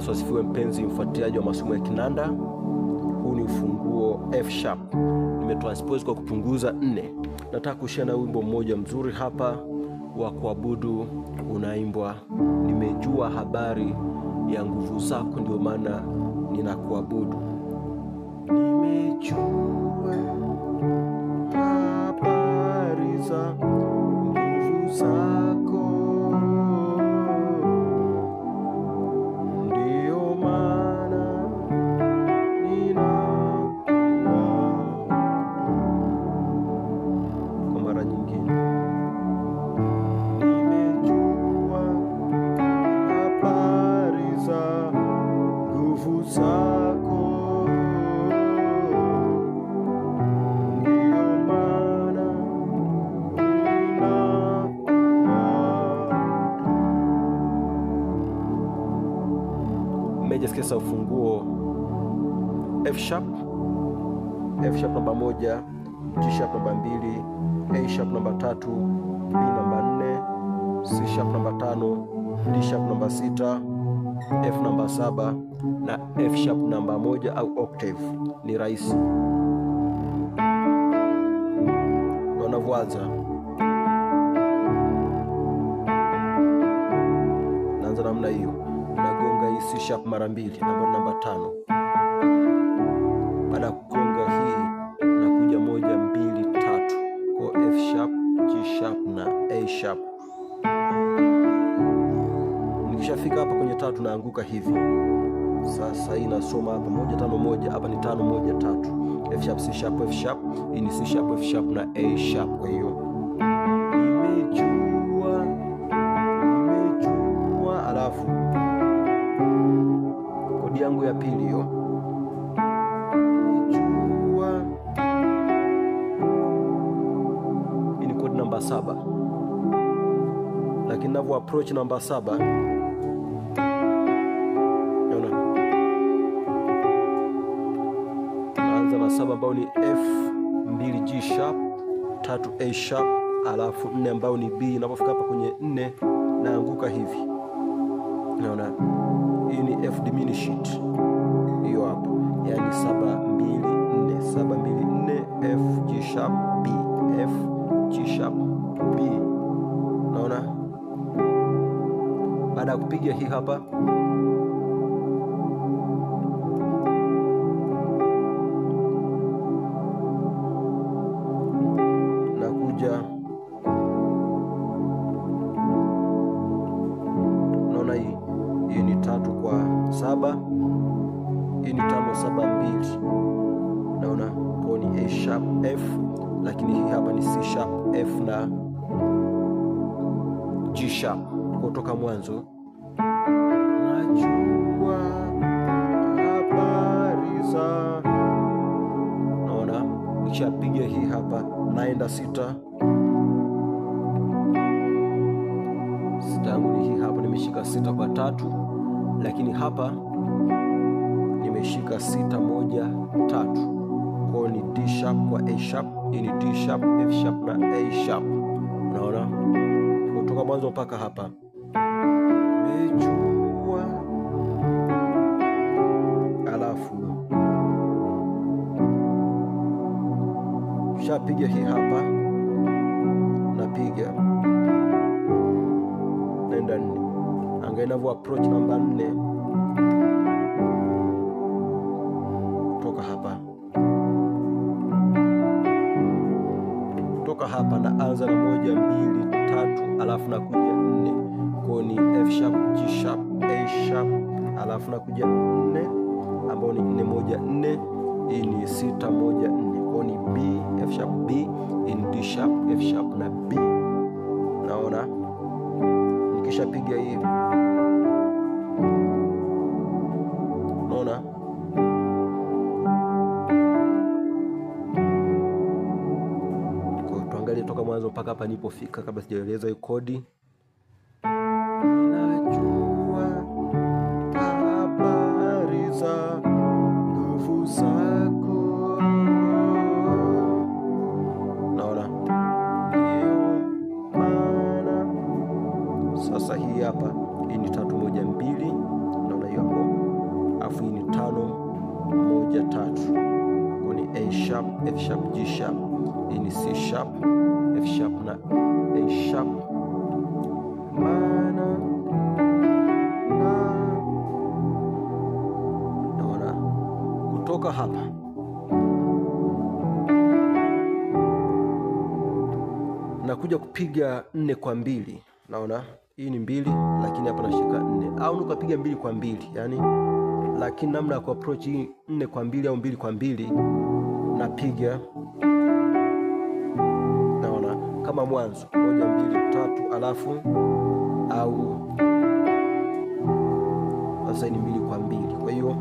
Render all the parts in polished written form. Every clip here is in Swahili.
Yesu asifiwe. Mpenzi mfuatiliaji wa masomo ya kinanda, huu ni ufunguo F sharp. Nimetranspose kwa kupunguza 4. Nataka kushare na wimbo mmoja mzuri hapa wa kuabudu, unaimbwa nimejua habari ya nguvu zako, ndio maana ninakuabudu. Nimejua habari za nguvu zako, ndio maana ninakuabudu. Kwa mara nyingine, nimejua habari za nguvu zako, major scale ufunguo F sharp namba 1, G sharp namba 2, A sharp namba 3, B namba 4, C sharp namba 5, D sharp namba 6, F namba 7 na F sharp namba 1 au octave. Ni rahisi na unavyoanza. Naanza namna hiyo, nagonga hii C sharp mara 2, namba 5. Baada ya kugonga hii nakuja 1 2 3 kwa F sharp, G sharp na A sharp. Nikishafika hapa kwenye 3 naanguka hivi. Sasa hii nasoma hapa 1 5 1, hapa ni 5 1 3. F sharp, C sharp, F sharp, hii ni C sharp, F sharp na A sharp. Kwa hiyo nimejua, alafu kodi yangu ya pili hiyo, nimejua, hii ni kodi namba 7, lakini navyo approach namba 7, naona naanza na 7 ambao ni F, 2 G sharp, 3 A sharp, alafu 4 ambao ni B. Ninapofika hapa kwenye 4 naanguka hivi, naona hii ni F diminished hiyo hapo, yani 7 2 4, 7 2 4, F G sharp B, F G sharp B. Naona baada ya kupiga hii hapa, nakuja, naona hii ni 3 kwa 7, hii ni 5 7 2. Naona kwa ni A sharp F, lakini hii hapa ni C sharp F na G sharp. Kutoka mwanzo, najua habari za, naona nikishapiga hii hapa naenda 6 yangu ni hii hapa, nimeshika 6 kwa 3, lakini hapa nimeshika 6 1 3. Kwa ni D sharp kwa A sharp, hii ni D sharp, F sharp na A sharp. Unaona kutoka mwanzo mpaka hapa, nimejua, alafu shapiga hii hapa, napiga naenda 4. Angalia inavyo approach namba 4 kutoka hapa. Kutoka hapa naanza na 1 2 3, alafu nakuja 4. Kwa ni F sharp, G sharp, A sharp, alafu nakuja 4 ambao ni 4 1 4. Hii ni 6 1 4. Kwa ni B, F sharp B, hii ni D sharp, F sharp na B. Naona nikishapiga hii, naona kwa tuangalie toka mwanzo mpaka hapa nilipofika, kabla sijaeleza hiyo kodi. Ninajua habari za nguvu zako, naona ndio maana. Sasa hii hapa, hii ni 3 1 2, naona hiyo hapo. F sharp, G sharp. Hii ni C sharp, F sharp na A sharp. Naona kutoka hapa nakuja kupiga 4 kwa 2. Naona hii ni 2, lakini hapa nashika 4, au nikapiga 2 kwa 2 yani, lakini namna ya kuapproach hii 4 kwa 2 au 2 kwa 2 napiga, naona kama mwanzo 1 2 3, alafu au sasa ni 2 kwa 2. Kwa hiyo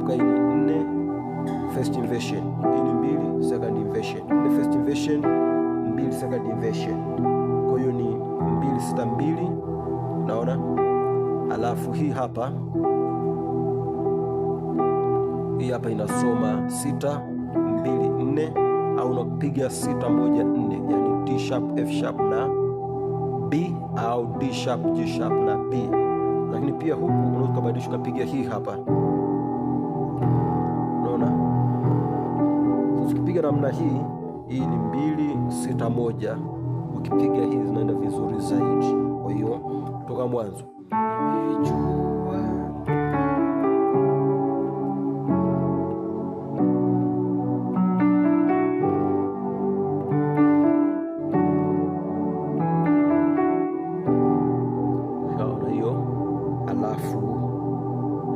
hii ni 4 first inversion, hii ni 2 second inversion, 4 first inversion, 2 second inversion. Kwa hiyo ni 2 6 2, naona. Alafu hii hapa inasoma 6 2 4, au unapiga 6 1 4, yani D sharp F sharp na B, au D sharp G sharp na B. Lakini pia huku unaweza kubadilisha ukapiga hii hapa, unaona. Ukipiga namna hii ni 2 6 1, ukipiga hii zinaenda vizuri zaidi. Kwa hiyo kutoka mwanzo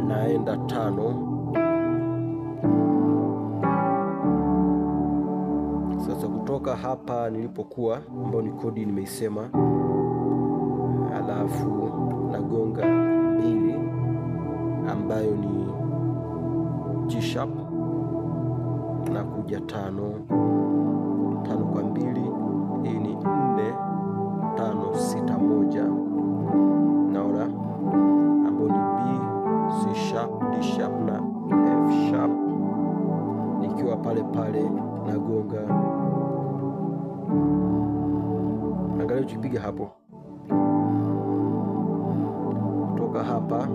naenda 5. Sasa kutoka hapa nilipokuwa, ambao ni kodi nimeisema, alafu nagonga 2 ambayo ni G sharp, na kuja 5 kwa 2, hii ni 4 5 6 1, naona, ambao ni B C sharp D sharp na F sharp. Nikiwa pale pale nagonga, angalia ukipiga hapo, kutoka hapa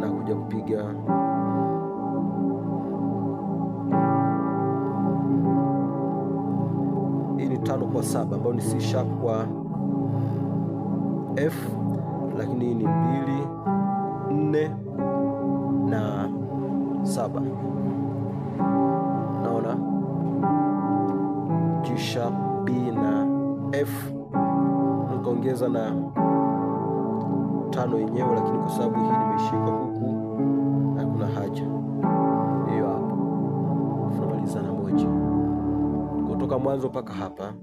na kuja kupiga hii ni 5 kwa 7, ambayo ni C sharp kwa F, lakini hii ni 2 4 na 7, naona G sharp B na F, nikaongeza na 5 yenyewe, lakini kwa sababu hii nimeshika huku hakuna haja hiyo hapo. Tunamaliza na 1 kutoka mwanzo mpaka hapa.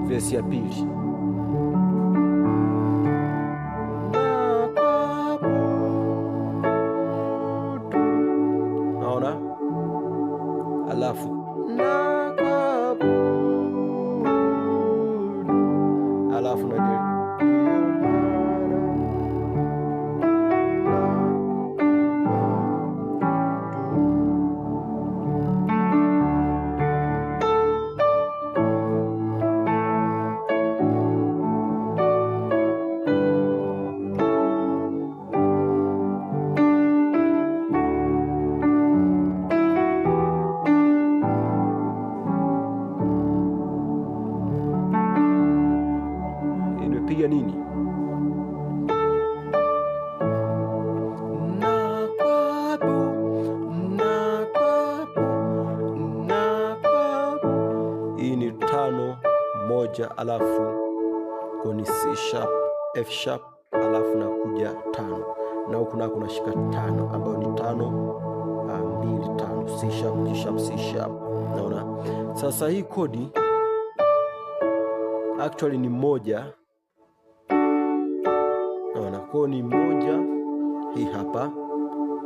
Verse ya pili, naona, alafu na piga nini? Hii ni 5 1, alafu koni C sharp F sharp, alafu na kuja 5, na huku nako nashika 5 ambayo ni 5 2 5, C sharp G sharp C sharp. Naona sasa hii kodi actually ni 1. Naona kwa ni 1 hii hapa,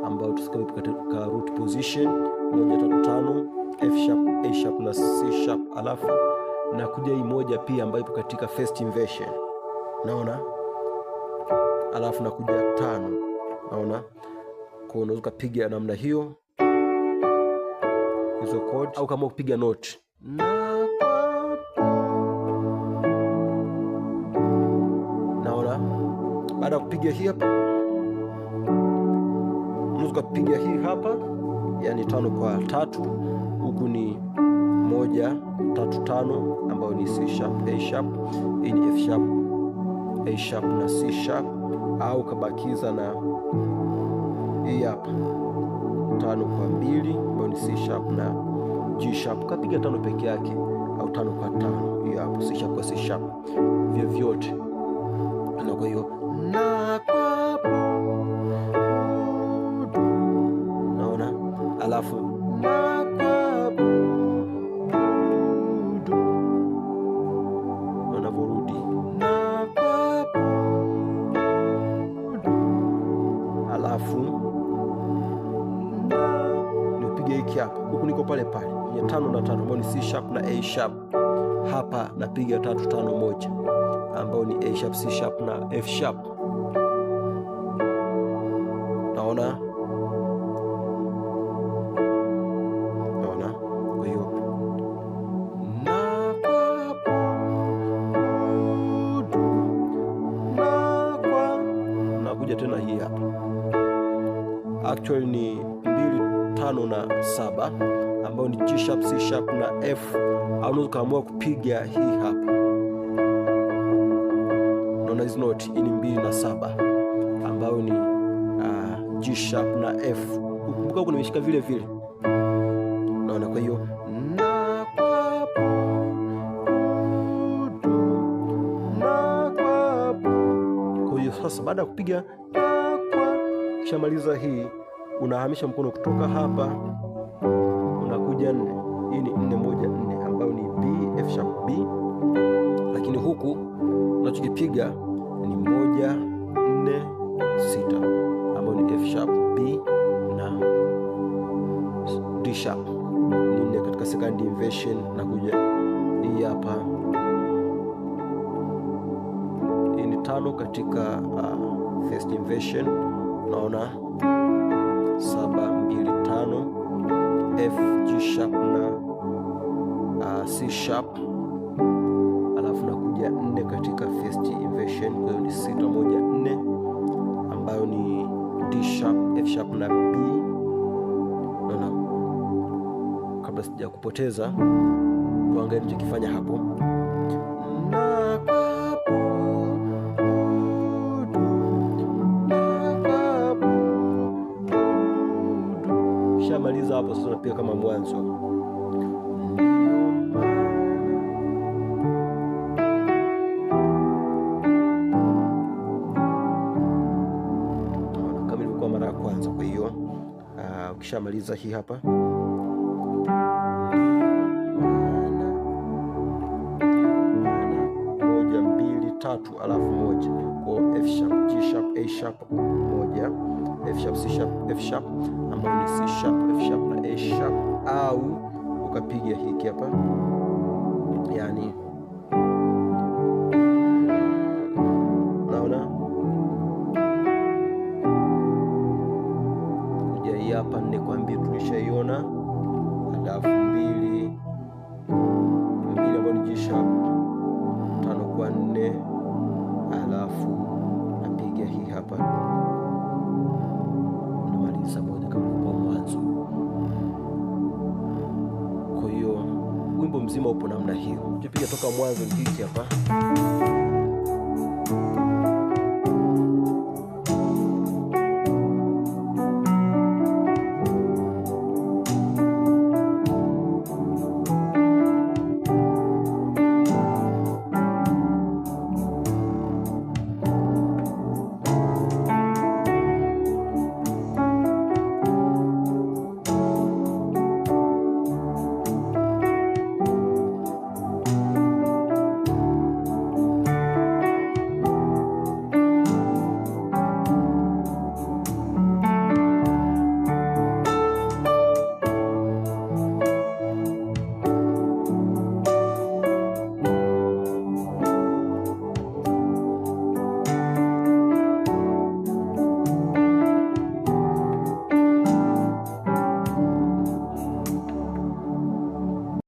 ambayo tusikao katika root position 1 3 5, F sharp A sharp na C sharp, alafu na kuja hii moja pia ambayo ipo katika first inversion, naona, alafu na kuja 5, naona. Kwa unaweza kupiga namna hiyo hizo chord, au kama upiga note naona. Baada ya kupiga hii hapa, unaweza kupiga hii hapa, yani 5 kwa 3, huku ni 1 3 5 ambayo ni C sharp, A sharp, hii ni F sharp, A sharp na C sharp, au kabakiza na hii hapa 5 kwa 2 ambayo ni C sharp na G sharp, kapiga 5 peke yake, au 5 kwa 5, hiyo hapo C sharp kwa C sharp, vyovyote. Na kwa hiyo naona, alafu unavyorudi, alafu nipige hiki hapa, huku niko pale pale ya 5 na 5 ambayo ni C sharp na A sharp. Hapa napiga 3 5 1 ambayo ni A sharp, C sharp na F sharp, naona. Kwa hiyo nakuja tena hii hapa, actually ni 2 5 na 7 ambayo ni G sharp, C sharp na F, au unaweza kaamua kupiga hii hapa, naona hizi note. Hii ni 2 na 7 ambayo ni G sharp na F, ukumbuka huko nimeshika vile vile, naona. Kwa hiyo sasa baada ya kupiga kisha maliza hii, unahamisha mkono kutoka hapa unakuja 4. Hii ni 4 1 4 ambayo ni B, F sharp B, lakini huku unachokipiga ni 1 4 6 ambayo ni F sharp B na D sharp, ni 4 katika second inversion. Na kuja hii hapa, hii ni 5 katika first inversion, naona 7 2 5 F G sharp na C sharp, alafu nakuja 4 katika first inversion, kwa hiyo ni 6 1 4 ambayo ni D sharp, F sharp na B, naona. Kabla sija kupoteza, tuangalie nilichokifanya hapo. Maliza hapo sasa, napiga kama mwanzo. Kama ilivyokuwa mara ya kwanza. Kwa hiyo ukishamaliza hii hapa, 1 2 3 alafu 1 kwa F sharp, G sharp, A sharp 1, F sharp, C sharp, F sharp ambayo ni C sharp, F sharp na A sharp, au ukapiga hiki hapa, yani naona kuja hii hapa 4 kwa 2 tulishaiona, alafu 2 ambayo ni G sharp, 5 kwa 4, alafu napiga hii hapa, namaliza moja kama kwa mwanzo. Kwa hiyo wimbo mzima upo namna hiyo, tupiga toka mwanzo hiki hapa.